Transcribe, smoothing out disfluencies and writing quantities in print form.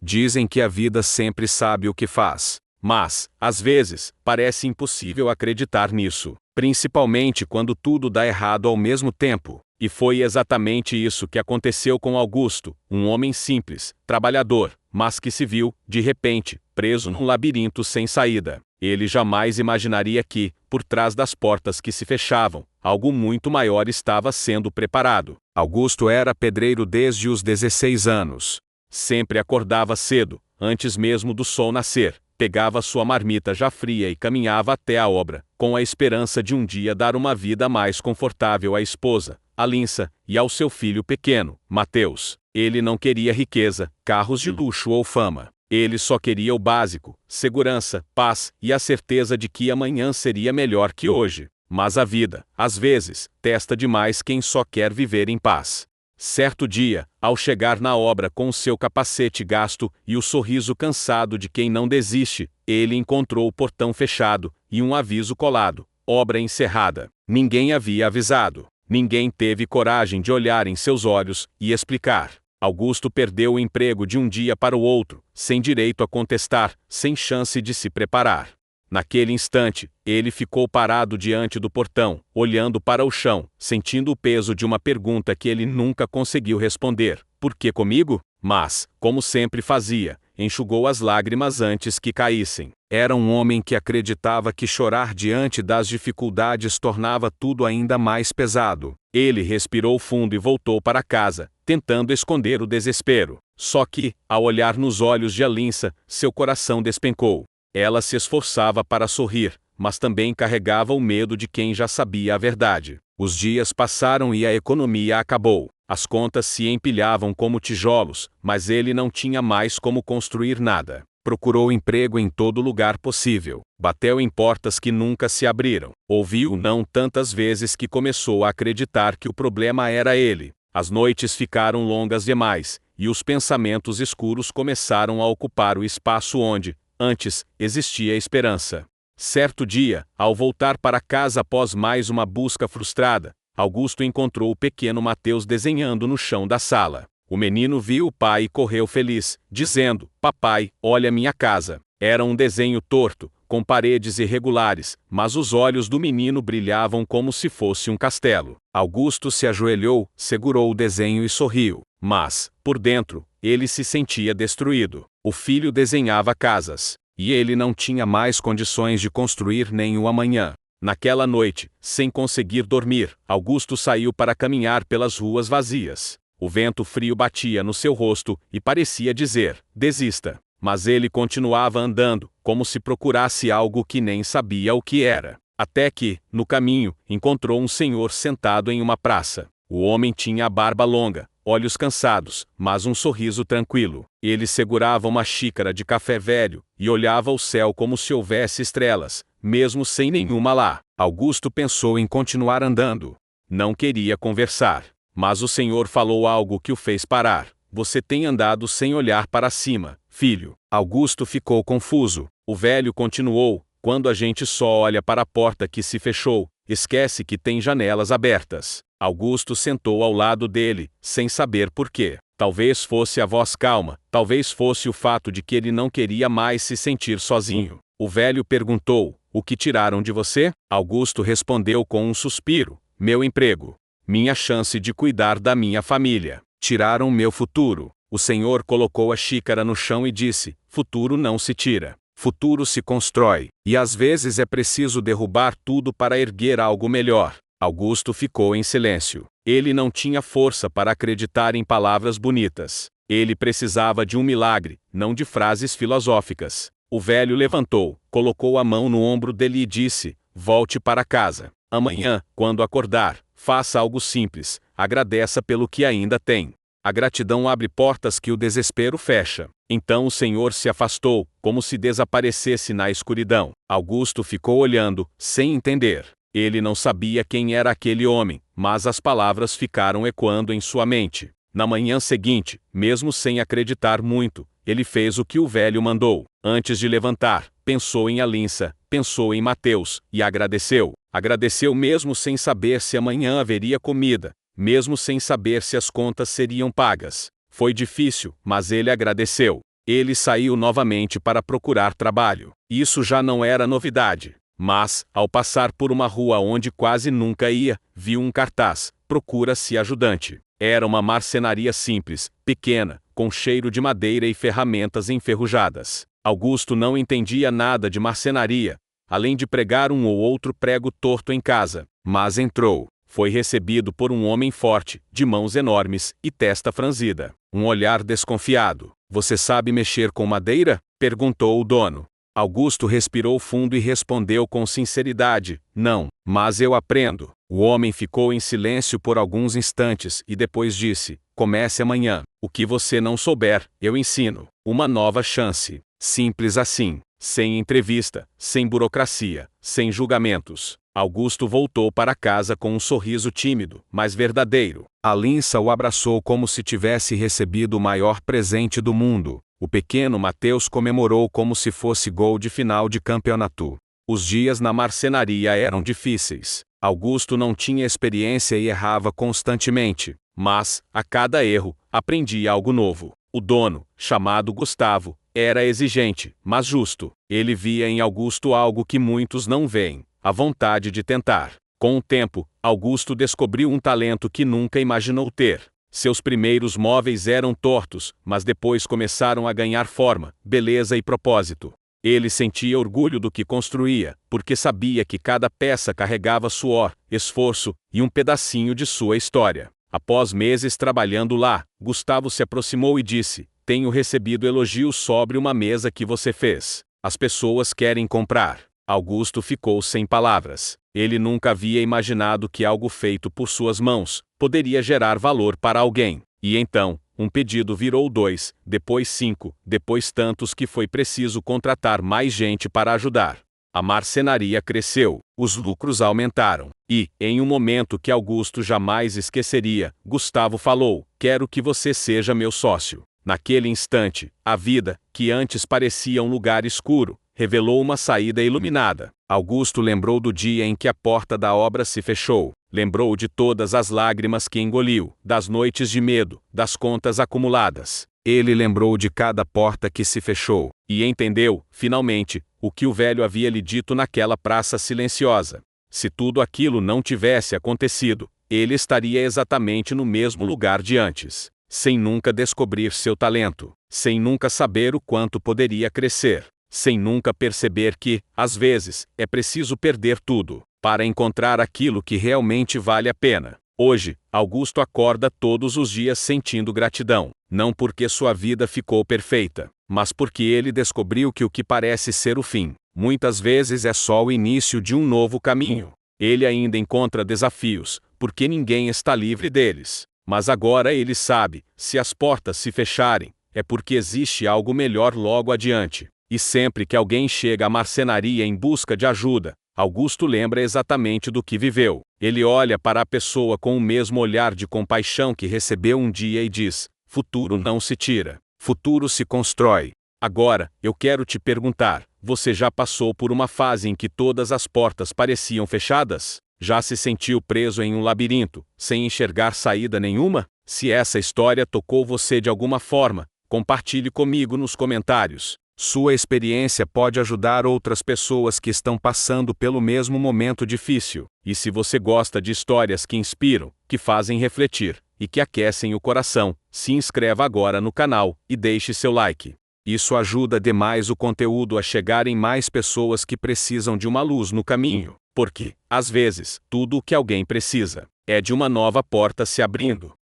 Dizem que a vida sempre sabe o que faz. Mas, às vezes, parece impossível acreditar nisso, principalmente quando tudo dá errado ao mesmo tempo. E foi exatamente isso que aconteceu com Augusto, um homem simples, trabalhador, mas que se viu, de repente, preso num labirinto sem saída. Ele jamais imaginaria que, por trás das portas que se fechavam, algo muito maior estava sendo preparado. Augusto era pedreiro desde os 16 anos. Sempre acordava cedo, antes mesmo do sol nascer, pegava sua marmita já fria e caminhava até a obra, com a esperança de um dia dar uma vida mais confortável à esposa, Alinsa, e ao seu filho pequeno, Mateus. Ele não queria riqueza, carros de luxo ou fama. Ele só queria o básico: segurança, paz e a certeza de que amanhã seria melhor que hoje. Mas a vida, às vezes, testa demais quem só quer viver em paz. Certo dia, ao chegar na obra com seu capacete gasto e o sorriso cansado de quem não desiste, ele encontrou o portão fechado e um aviso colado: obra encerrada. Ninguém havia avisado. Ninguém teve coragem de olhar em seus olhos e explicar. Augusto perdeu o emprego de um dia para o outro, sem direito a contestar, sem chance de se preparar. Naquele instante, ele ficou parado diante do portão, olhando para o chão, sentindo o peso de uma pergunta que ele nunca conseguiu responder: por que comigo? Mas, como sempre fazia, enxugou as lágrimas antes que caíssem. Era um homem que acreditava que chorar diante das dificuldades tornava tudo ainda mais pesado. Ele respirou fundo e voltou para casa, tentando esconder o desespero. Só que, ao olhar nos olhos de Alinsa, seu coração despencou. Ela se esforçava para sorrir, mas também carregava o medo de quem já sabia a verdade. Os dias passaram e a economia acabou. As contas se empilhavam como tijolos, mas ele não tinha mais como construir nada. Procurou emprego em todo lugar possível. Bateu em portas que nunca se abriram. Ouviu não tantas vezes que começou a acreditar que o problema era ele. As noites ficaram longas demais, e os pensamentos escuros começaram a ocupar o espaço onde, antes, existia esperança. Certo dia, ao voltar para casa após mais uma busca frustrada, Augusto encontrou o pequeno Mateus desenhando no chão da sala. O menino viu o pai e correu feliz, dizendo: papai, olha minha casa. Era um desenho torto, com paredes irregulares, mas os olhos do menino brilhavam como se fosse um castelo. Augusto se ajoelhou, segurou o desenho e sorriu. Mas, por dentro, ele se sentia destruído. O filho desenhava casas, e ele não tinha mais condições de construir nem o amanhã. Naquela noite, sem conseguir dormir, Augusto saiu para caminhar pelas ruas vazias. O vento frio batia no seu rosto e parecia dizer: desista. Mas ele continuava andando, como se procurasse algo que nem sabia o que era. Até que, no caminho, encontrou um senhor sentado em uma praça. O homem tinha a barba longa, olhos cansados, mas um sorriso tranquilo. Ele segurava uma xícara de café velho e olhava o céu como se houvesse estrelas, mesmo sem nenhuma lá. Augusto pensou em continuar andando. Não queria conversar. Mas o Senhor falou algo que o fez parar. Você tem andado sem olhar para cima, filho. Augusto ficou confuso. O velho continuou: quando a gente só olha para a porta que se fechou, esquece que tem janelas abertas. Augusto sentou ao lado dele, sem saber por quê. Talvez fosse a voz calma, talvez fosse o fato de que ele não queria mais se sentir sozinho. O velho perguntou: o que tiraram de você? Augusto respondeu com um suspiro: meu emprego. Minha chance de cuidar da minha família. Tiraram meu futuro. O Senhor colocou a xícara no chão e disse: futuro não se tira. Futuro se constrói. E às vezes é preciso derrubar tudo para erguer algo melhor. Augusto ficou em silêncio. Ele não tinha força para acreditar em palavras bonitas. Ele precisava de um milagre, não de frases filosóficas. O velho levantou, colocou a mão no ombro dele e disse: volte para casa. Amanhã, quando acordar, faça algo simples, agradeça pelo que ainda tem. A gratidão abre portas que o desespero fecha. Então o Senhor se afastou, como se desaparecesse na escuridão. Augusto ficou olhando, sem entender. Ele não sabia quem era aquele homem, mas as palavras ficaram ecoando em sua mente. Na manhã seguinte, mesmo sem acreditar muito, ele fez o que o velho mandou. Antes de levantar, pensou em Alinsa, pensou em Mateus, e agradeceu. Agradeceu mesmo sem saber se amanhã haveria comida, mesmo sem saber se as contas seriam pagas. Foi difícil, mas ele agradeceu. Ele saiu novamente para procurar trabalho. Isso já não era novidade. Mas, ao passar por uma rua onde quase nunca ia, viu um cartaz: procura-se ajudante. Era uma marcenaria simples, pequena, com cheiro de madeira e ferramentas enferrujadas. Augusto não entendia nada de marcenaria, além de pregar um ou outro prego torto em casa. Mas entrou. Foi recebido por um homem forte, de mãos enormes e testa franzida. Um olhar desconfiado. Você sabe mexer com madeira? Perguntou o dono. Augusto respirou fundo e respondeu com sinceridade: não, mas eu aprendo. O homem ficou em silêncio por alguns instantes e depois disse: comece amanhã. O que você não souber, eu ensino. Uma nova chance. Simples assim. Sem entrevista, sem burocracia, sem julgamentos. Augusto voltou para casa com um sorriso tímido, mas verdadeiro. A Linça o abraçou como se tivesse recebido o maior presente do mundo. O pequeno Mateus comemorou como se fosse gol de final de campeonato. Os dias na marcenaria eram difíceis. Augusto não tinha experiência e errava constantemente. Mas, a cada erro, aprendia algo novo. O dono, chamado Gustavo, era exigente, mas justo. Ele via em Augusto algo que muitos não veem: a vontade de tentar. Com o tempo, Augusto descobriu um talento que nunca imaginou ter. Seus primeiros móveis eram tortos, mas depois começaram a ganhar forma, beleza e propósito. Ele sentia orgulho do que construía, porque sabia que cada peça carregava suor, esforço e um pedacinho de sua história. Após meses trabalhando lá, Gustavo se aproximou e disse: tenho recebido elogios sobre uma mesa que você fez. As pessoas querem comprar. Augusto ficou sem palavras. Ele nunca havia imaginado que algo feito por suas mãos poderia gerar valor para alguém. E então, um pedido virou 2, depois 5, depois tantos que foi preciso contratar mais gente para ajudar. A marcenaria cresceu, os lucros aumentaram. E, em um momento que Augusto jamais esqueceria, Gustavo falou: quero que você seja meu sócio. Naquele instante, a vida, que antes parecia um lugar escuro, revelou uma saída iluminada. Augusto lembrou do dia em que a porta da obra se fechou. Lembrou de todas as lágrimas que engoliu, das noites de medo, das contas acumuladas. Ele lembrou de cada porta que se fechou, e entendeu, finalmente, o que o velho havia lhe dito naquela praça silenciosa. Se tudo aquilo não tivesse acontecido, ele estaria exatamente no mesmo lugar de antes, sem nunca descobrir seu talento, sem nunca saber o quanto poderia crescer, sem nunca perceber que, às vezes, é preciso perder tudo para encontrar aquilo que realmente vale a pena. Hoje, Augusto acorda todos os dias sentindo gratidão, não porque sua vida ficou perfeita, mas porque ele descobriu que o que parece ser o fim, muitas vezes é só o início de um novo caminho. Ele ainda encontra desafios, porque ninguém está livre deles. Mas agora ele sabe, se as portas se fecharem, é porque existe algo melhor logo adiante. E sempre que alguém chega à marcenaria em busca de ajuda, Augusto lembra exatamente do que viveu. Ele olha para a pessoa com o mesmo olhar de compaixão que recebeu um dia e diz: futuro não se tira, futuro se constrói. Agora, eu quero te perguntar: você já passou por uma fase em que todas as portas pareciam fechadas? Já se sentiu preso em um labirinto, sem enxergar saída nenhuma? Se essa história tocou você de alguma forma, compartilhe comigo nos comentários. Sua experiência pode ajudar outras pessoas que estão passando pelo mesmo momento difícil. E se você gosta de histórias que inspiram, que fazem refletir e que aquecem o coração, se inscreva agora no canal e deixe seu like. Isso ajuda demais o conteúdo a chegar em mais pessoas que precisam de uma luz no caminho. Porque, às vezes, tudo o que alguém precisa é de uma nova porta se abrindo.